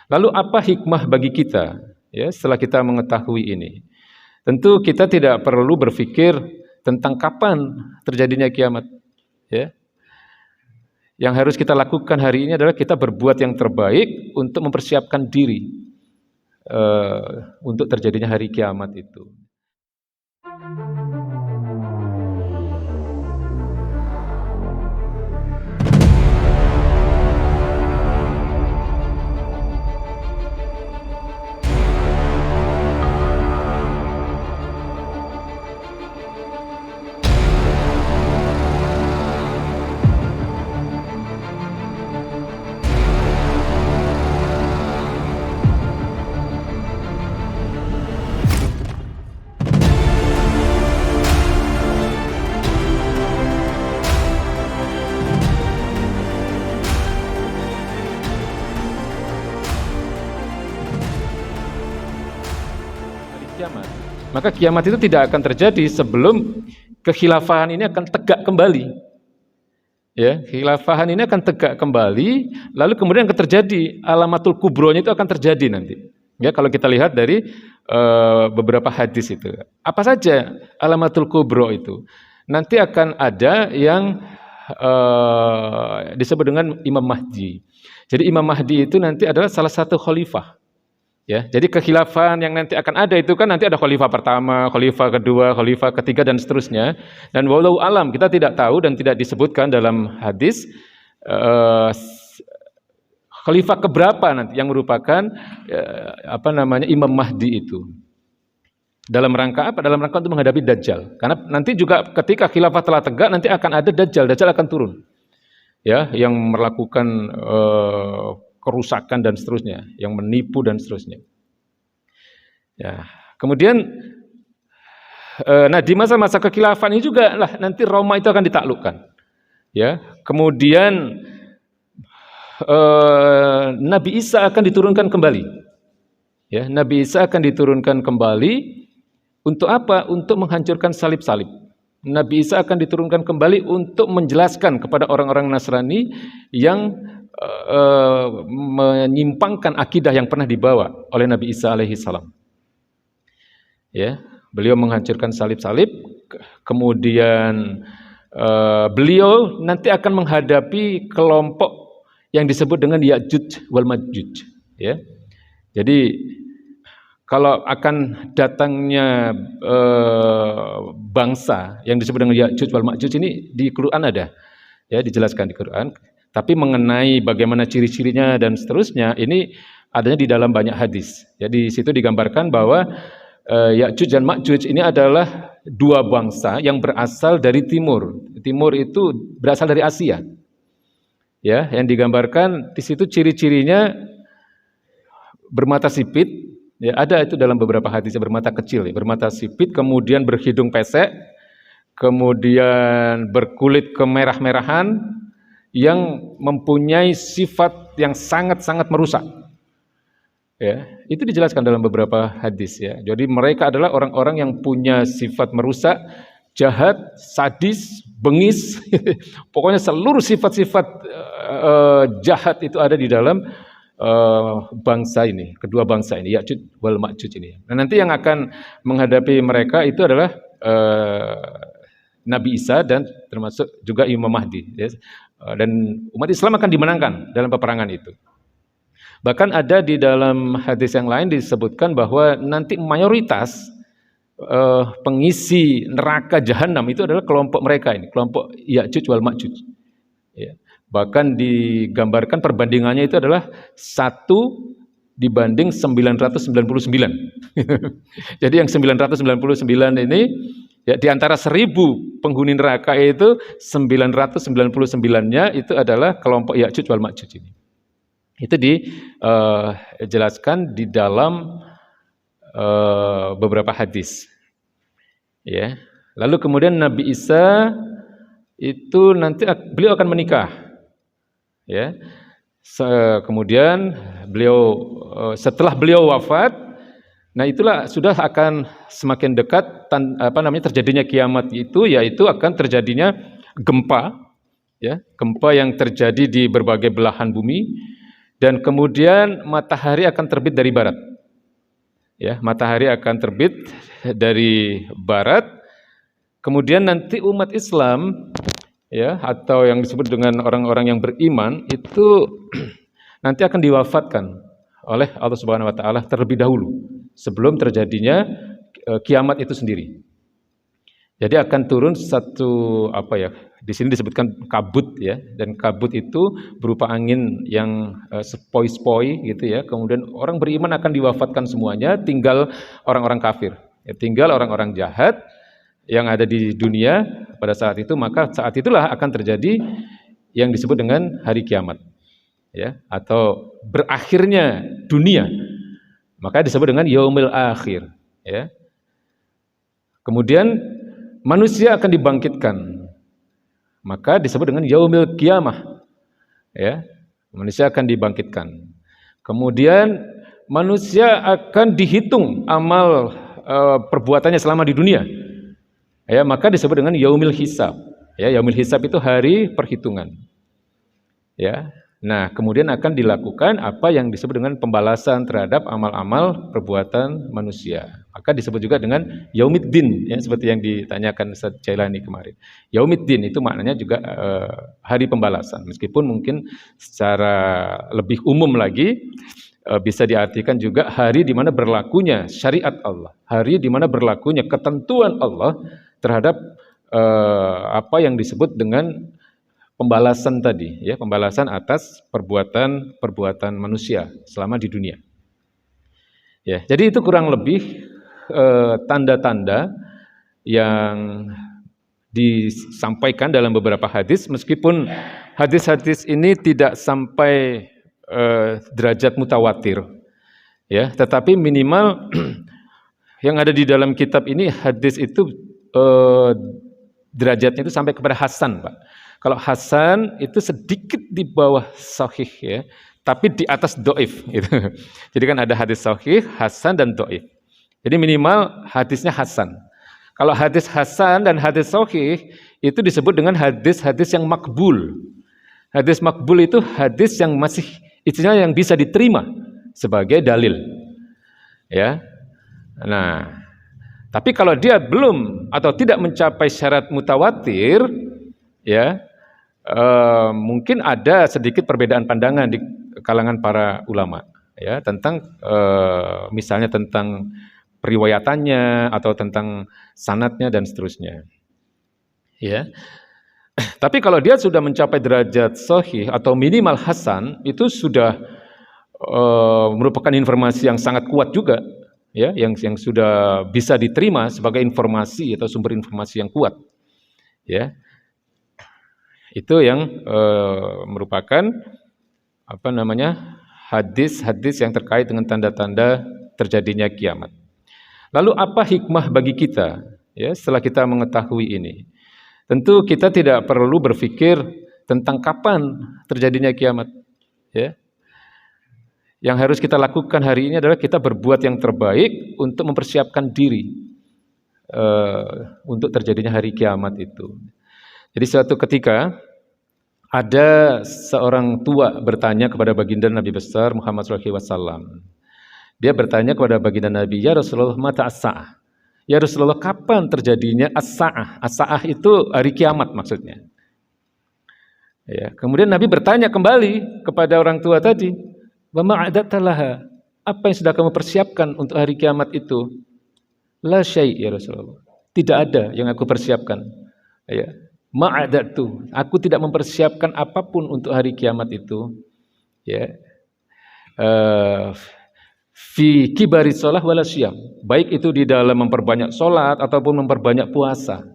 Lalu apa hikmah bagi kita ya setelah kita mengetahui ini? Tentu kita tidak perlu berpikir tentang kapan terjadinya kiamat ya. Yang harus kita lakukan hari ini adalah kita berbuat yang terbaik untuk mempersiapkan diri untuk terjadinya hari kiamat itu. Kiamat. Maka kiamat itu tidak akan terjadi sebelum kekhilafahan ini akan tegak kembali. Ya, kekhilafahan ini akan tegak kembali, lalu kemudian akan terjadi alamatul kubronya itu akan terjadi nanti. Ya, kalau kita lihat dari beberapa hadis itu. Apa saja alamatul kubro itu? Nanti akan ada yang disebut dengan Imam Mahdi. Jadi Imam Mahdi itu nanti adalah salah satu khalifah. Ya, jadi kekhilafan yang nanti akan ada itu kan nanti ada khalifah pertama, khalifah kedua, khalifah ketiga dan seterusnya. Dan wallahu alam kita tidak tahu dan tidak disebutkan dalam hadis khalifah keberapa nanti yang merupakan Imam Mahdi itu. Dalam rangka apa? Dalam rangka untuk menghadapi Dajjal. Karena nanti juga ketika khilafah telah tegak nanti akan ada Dajjal akan turun. Ya, yang melakukan kerusakan dan seterusnya, yang menipu dan seterusnya. Ya, kemudian, nah di masa-masa kekhilafan ini juga lah nanti Roma itu akan ditaklukkan. Ya, kemudian Nabi Isa akan diturunkan kembali. Ya, Nabi Isa akan diturunkan kembali untuk apa? Untuk menghancurkan salib-salib. Nabi Isa akan diturunkan kembali untuk menjelaskan kepada orang-orang Nasrani yang menyimpangkan akidah yang pernah dibawa oleh Nabi Isa alaihi salam. Ya, beliau menghancurkan salib-salib, kemudian beliau nanti akan menghadapi kelompok yang disebut dengan Ya'juj wal Ma'juj. Ya, jadi kalau akan datangnya bangsa yang disebut dengan Ya'juj wal Ma'juj ini di Quran ada, ya dijelaskan di Quran. Tapi mengenai bagaimana ciri-cirinya dan seterusnya ini adanya di dalam banyak hadis. Jadi situ digambarkan bahwa Ya'juj dan Ma'juj ini adalah dua bangsa yang berasal dari timur. Timur itu berasal dari Asia. Ya, yang digambarkan di situ ciri-cirinya bermata sipit. Ya, ada itu dalam beberapa hadis bermata kecil, ya, bermata sipit, kemudian berhidung pesek, kemudian berkulit kemerah-merahan, yang mempunyai sifat yang sangat-sangat merusak. Ya, itu dijelaskan dalam beberapa hadis ya. Jadi mereka adalah orang-orang yang punya sifat merusak, jahat, sadis, bengis. Pokoknya seluruh sifat-sifat jahat itu ada di dalam bangsa ini, kedua bangsa ini, Ya'juj wal Ma'juj ini. Nah, nanti yang akan menghadapi mereka itu adalah Nabi Isa dan termasuk juga Imam Mahdi. Ya. Dan umat Islam akan dimenangkan dalam peperangan itu. Bahkan ada di dalam hadis yang lain disebutkan bahwa nanti mayoritas pengisi neraka jahanam itu adalah kelompok mereka ini, kelompok Ya'juj wal Ma'juj. Ya. Bahkan digambarkan perbandingannya itu adalah 1 dibanding 999. Jadi yang 999 ini ya, di antara 1000 penghuni neraka itu 999-nya itu adalah kelompok Ya'juj wal Ma'juj ini. Itu dijelaskan di dalam beberapa hadis. Ya. Lalu kemudian Nabi Isa itu nanti beliau akan menikah. Ya. Kemudian beliau setelah beliau wafat, nah itulah sudah akan semakin dekat terjadinya kiamat itu, yaitu akan terjadinya gempa, ya, gempa yang terjadi di berbagai belahan bumi, dan kemudian matahari akan terbit dari barat. Ya, matahari akan terbit dari barat. Kemudian nanti umat Islam, ya, atau yang disebut dengan orang-orang yang beriman itu nanti akan diwafatkan oleh Allah Subhanahu wa taala terlebih dahulu sebelum terjadinya kiamat itu sendiri. Jadi akan turun satu di sini disebutkan kabut, ya, dan kabut itu berupa angin yang sepoi-sepoi gitu, ya. Kemudian orang beriman akan diwafatkan semuanya, tinggal orang-orang kafir, ya, tinggal orang-orang jahat yang ada di dunia pada saat itu. Maka saat itulah akan terjadi yang disebut dengan hari kiamat, ya, atau berakhirnya dunia. Maka disebut dengan yaumil akhir, ya. Kemudian manusia akan dibangkitkan, maka disebut dengan yaumil qiyamah, ya. Manusia akan dibangkitkan. Kemudian manusia akan dihitung amal perbuatannya selama di dunia, ya, maka disebut dengan yaumil hisab, ya. Yaumil hisab itu hari perhitungan, ya. Nah, kemudian akan dilakukan apa yang disebut dengan pembalasan terhadap amal-amal perbuatan manusia. Maka disebut juga dengan Yaumiddin, ya, seperti yang ditanyakan Ustaz Jailani kemarin. Yaumiddin itu maknanya juga hari pembalasan. Meskipun mungkin secara lebih umum lagi bisa diartikan juga hari di mana berlakunya syariat Allah, hari di mana berlakunya ketentuan Allah terhadap apa yang disebut dengan pembalasan tadi, ya, pembalasan atas perbuatan manusia selama di dunia. Ya, jadi itu kurang lebih tanda-tanda yang disampaikan dalam beberapa hadis, meskipun hadis-hadis ini tidak sampai derajat mutawatir, ya, tetapi minimal yang ada di dalam kitab ini hadis itu derajatnya itu sampai kepada hasan, Pak. Kalau hasan itu sedikit di bawah sahih, ya, tapi di atas dhaif gitu. Jadi kan ada hadis sahih, hasan dan dhaif. Jadi minimal hadisnya hasan. Kalau hadis hasan dan hadis sahih itu disebut dengan hadis-hadis yang makbul. Hadis makbul itu hadis yang masih istilahnya yang bisa diterima sebagai dalil, ya. Nah, tapi kalau dia belum atau tidak mencapai syarat mutawatir, ya, mungkin ada sedikit perbedaan pandangan di kalangan para ulama, ya, tentang misalnya tentang periwayatannya atau tentang sanadnya dan seterusnya, ya. Tapi kalau dia sudah mencapai derajat sahih atau minimal hasan, itu sudah merupakan informasi yang sangat kuat juga, ya, yang sudah bisa diterima sebagai informasi atau sumber informasi yang kuat, ya. Itu yang merupakan hadis-hadis yang terkait dengan tanda-tanda terjadinya kiamat. Lalu apa hikmah bagi kita, ya, setelah kita mengetahui ini? Tentu kita tidak perlu berpikir tentang kapan terjadinya kiamat, ya. Yang harus kita lakukan hari ini adalah kita berbuat yang terbaik untuk mempersiapkan diri untuk terjadinya hari kiamat itu. Jadi suatu ketika ada seorang tua bertanya kepada baginda Nabi besar Muhammad SAW. Dia bertanya kepada baginda Nabi, "Ya Rasulullah, mata as-sa'ah?" Ya Rasulullah, kapan terjadinya as-sa'ah? As-sa'ah itu hari kiamat maksudnya. Ya, kemudian Nabi bertanya kembali kepada orang tua tadi, "Wa ma'adatta laha?" Apa yang sudah kamu persiapkan untuk hari kiamat itu? "La syai' ya Rasulullah." Tidak ada yang aku persiapkan. Ya. Ma'adatu, aku tidak mempersiapkan apapun untuk hari kiamat itu, ya. Fi kibari sholah wala syam, baik itu di dalam memperbanyak sholat ataupun memperbanyak puasa.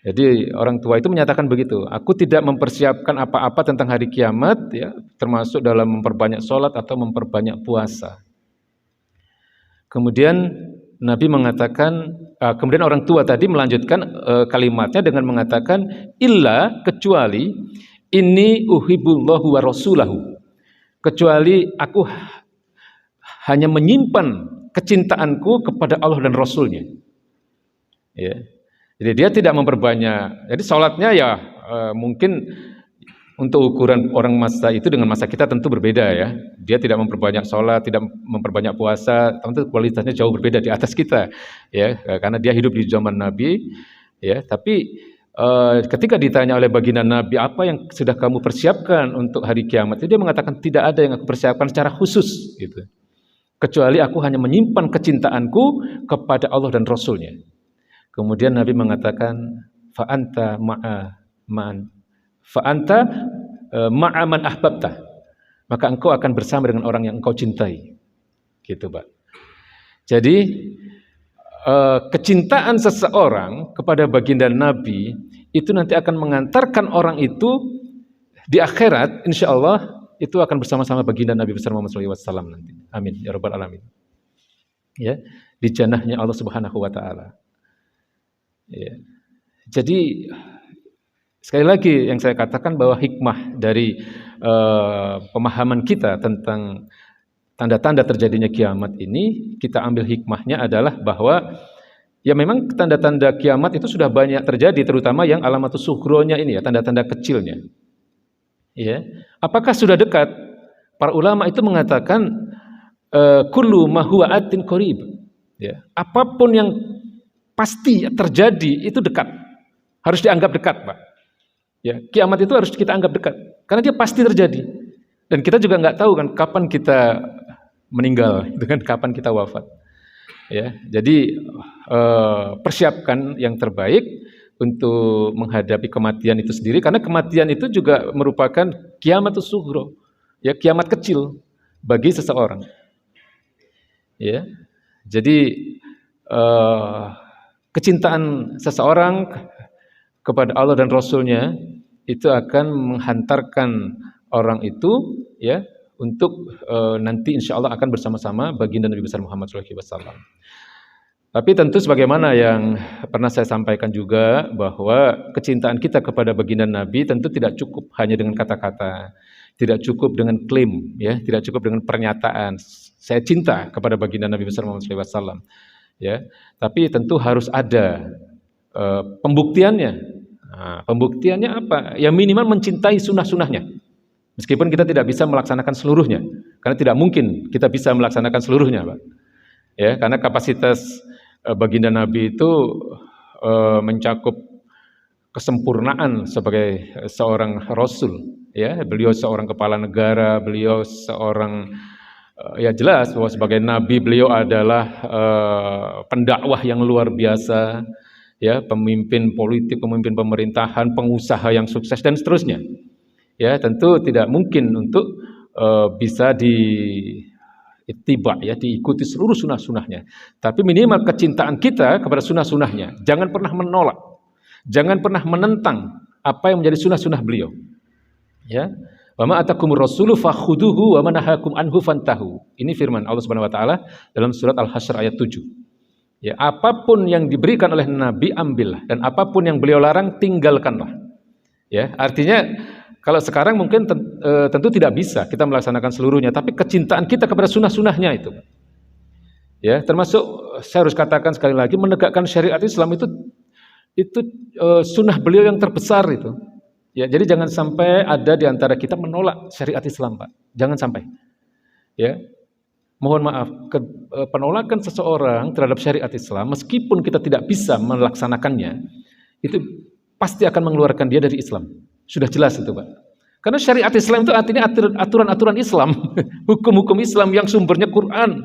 Jadi orang tua itu menyatakan begitu, aku tidak mempersiapkan apa-apa tentang hari kiamat, ya, termasuk dalam memperbanyak sholat atau memperbanyak puasa. Kemudian Nabi mengatakan, kemudian orang tua tadi melanjutkan kalimatnya dengan mengatakan, illa, kecuali, inni uhibbullahu wa rasulahu, kecuali aku hanya menyimpan kecintaanku kepada Allah dan Rasulnya. Ya. Jadi dia tidak memperbanyak, jadi sholatnya ya mungkin untuk ukuran orang masa itu dengan masa kita tentu berbeda ya. Dia tidak memperbanyak sholat, tidak memperbanyak puasa, tentu kualitasnya jauh berbeda di atas kita ya, karena dia hidup di zaman Nabi ya. Tapi ketika ditanya oleh baginda Nabi, apa yang sudah kamu persiapkan untuk hari kiamat, itu dia mengatakan tidak ada yang aku persiapkan secara khusus gitu. Kecuali aku hanya menyimpan kecintaanku kepada Allah dan Rasulnya. Kemudian Nabi mengatakan fa'anta ma'a man ahbabta, maka engkau akan bersama dengan orang yang engkau cintai, gitu Pak. Jadi kecintaan seseorang kepada baginda Nabi itu nanti akan mengantarkan orang itu di akhirat, insya Allah itu akan bersama-sama baginda Nabi besar Muhammad SAW nanti. Amin ya rabbal alamin. Ya, di jannahnya Allah Subhanahu Wa Taala. Ya. Jadi sekali lagi yang saya katakan bahwa hikmah dari pemahaman kita tentang tanda-tanda terjadinya kiamat ini, kita ambil hikmahnya adalah bahwa ya memang tanda-tanda kiamat itu sudah banyak terjadi, terutama yang alamatus sughronya ini ya, tanda-tanda kecilnya. Ya, apakah sudah dekat? Para ulama itu mengatakan kullu ma huwa atin qarib. Ya, apapun yang pasti terjadi itu dekat. Harus dianggap dekat, Pak. Ya, kiamat itu harus kita anggap dekat karena dia pasti terjadi. Dan kita juga nggak tahu kan kapan kita meninggal, itu kan kapan kita wafat. Ya, jadi persiapkan yang terbaik untuk menghadapi kematian itu sendiri, karena kematian itu juga merupakan kiamatus sughro, ya, kiamat kecil bagi seseorang. Ya, jadi kecintaan seseorang kepada Allah dan Rasulnya itu akan menghantarkan orang itu ya untuk nanti insya Allah akan bersama-sama baginda Nabi besar Muhammad SAW. Tapi tentu sebagaimana yang pernah saya sampaikan juga bahwa kecintaan kita kepada baginda Nabi tentu tidak cukup hanya dengan kata-kata, tidak cukup dengan klaim, ya, tidak cukup dengan pernyataan. Saya cinta kepada baginda Nabi besar Muhammad SAW, ya. Tapi tentu harus ada pembuktiannya. Nah, pembuktiannya apa? Ya minimal mencintai sunnah-sunnahnya. Meskipun kita tidak bisa melaksanakan seluruhnya, karena tidak mungkin kita bisa melaksanakan seluruhnya, Pak. Ya, karena kapasitas baginda Nabi itu mencakup kesempurnaan sebagai seorang rasul, ya. Beliau seorang kepala negara, beliau seorang ya jelas bahwa sebagai nabi beliau adalah pendakwah yang luar biasa, ya, pemimpin politik, pemimpin pemerintahan, pengusaha yang sukses dan seterusnya. Ya, tentu tidak mungkin untuk bisa diikuti, ya, diikuti seluruh sunnah-sunnahnya. Tapi minimal kecintaan kita kepada sunnah-sunnahnya. Jangan pernah menolak, jangan pernah menentang apa yang menjadi sunnah-sunnah beliau. Ya, wa ma atakumur rasulu fakhuduhu wa ma nahakum anhu fantahu. Ini firman Allah Subhanahu wa taala dalam surat Al-Hasyr ayat 7. Ya, apapun yang diberikan oleh Nabi ambillah, dan apapun yang beliau larang tinggalkanlah. Ya, artinya kalau sekarang mungkin tentu tidak bisa kita melaksanakan seluruhnya, tapi kecintaan kita kepada sunnah-sunnahnya itu, ya, termasuk saya harus katakan sekali lagi, menegakkan syariat Islam itu sunnah beliau yang terbesar itu. Ya, jadi jangan sampai ada di antara kita menolak syariat Islam, Pak. Jangan sampai. Ya, mohon maaf, penolakan seseorang terhadap syariat Islam, meskipun kita tidak bisa melaksanakannya, itu pasti akan mengeluarkan dia dari Islam. Sudah jelas itu, Pak. Karena syariat Islam itu artinya aturan-aturan Islam, hukum-hukum Islam yang sumbernya Quran,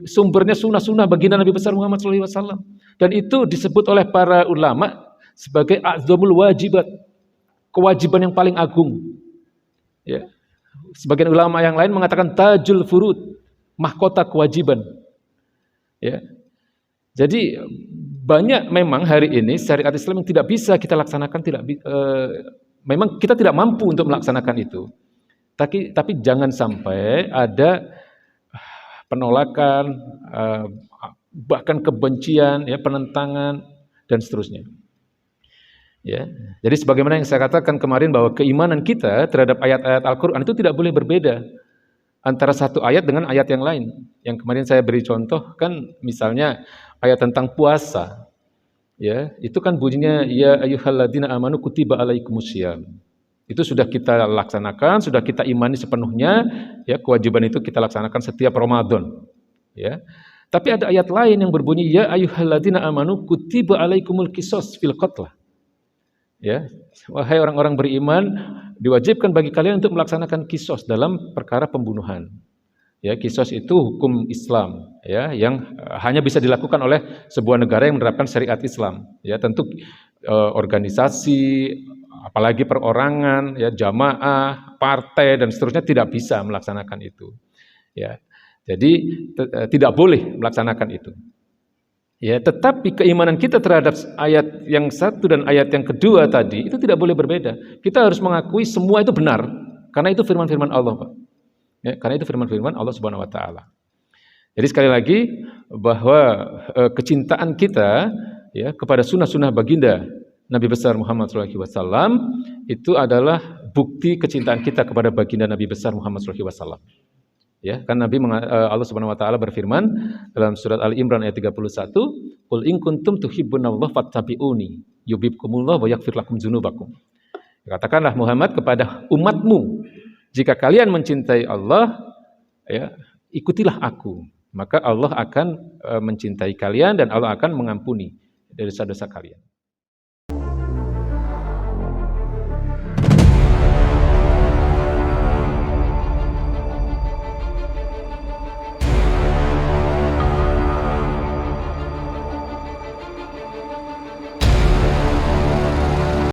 sumbernya sunnah-sunnah baginda Nabi besar Muhammad SAW. Dan itu disebut oleh para ulama sebagai a'zamul wajibat, kewajiban yang paling agung. Ya. Sebagian ulama yang lain mengatakan tajul furud, mahkota kewajiban. Ya. Jadi banyak memang hari ini syariat Islam yang tidak bisa kita laksanakan, memang kita tidak mampu untuk melaksanakan itu. Tapi jangan sampai ada penolakan, bahkan kebencian, ya, penentangan dan seterusnya. Ya. Jadi sebagaimana yang saya katakan kemarin bahwa keimanan kita terhadap ayat-ayat Al-Qur'an itu tidak boleh berbeda antara satu ayat dengan ayat yang lain. Yang kemarin saya beri contoh kan misalnya ayat tentang puasa. Ya, itu kan bunyinya ya ayyuhalladzina amanu kutiba alaikumusiyam. Itu sudah kita laksanakan, sudah kita imani sepenuhnya, ya kewajiban itu kita laksanakan setiap Ramadan, ya. Tapi ada ayat lain yang berbunyi ya ayyuhalladzina amanu kutiba alaikumul qisas fil qatl. Ya, wahai orang-orang beriman, diwajibkan bagi kalian untuk melaksanakan kisos dalam perkara pembunuhan. Ya, kisos itu hukum Islam, ya, yang hanya bisa dilakukan oleh sebuah negara yang menerapkan syariat Islam. Ya, tentu organisasi, apalagi perorangan, ya, jamaah, partai dan seterusnya tidak bisa melaksanakan itu. Ya, jadi tidak boleh melaksanakan itu. Ya, tetapi keimanan kita terhadap ayat yang satu dan ayat yang kedua tadi itu tidak boleh berbeda. Kita harus mengakui semua itu benar karena itu firman-firman Allah, Pak. Ya, karena itu firman-firman Allah Subhanahu wa taala. Jadi sekali lagi bahwa kecintaan kita ya kepada sunnah-sunnah baginda Nabi besar Muhammad SAW itu adalah bukti kecintaan kita kepada baginda Nabi besar Muhammad SAW. Ya, kan Allah Subhanahu wa taala berfirman dalam surat Ali Imran ayat 31, "Qul in kuntum tuhibbunallaha fattabi'uni yuhibbukumullah wa yaghfir lakum dzunubakum." Katakanlah Muhammad kepada umatmu, jika kalian mencintai Allah, ya, ikutilah aku, maka Allah akan mencintai kalian dan Allah akan mengampuni dosa-dosa kalian.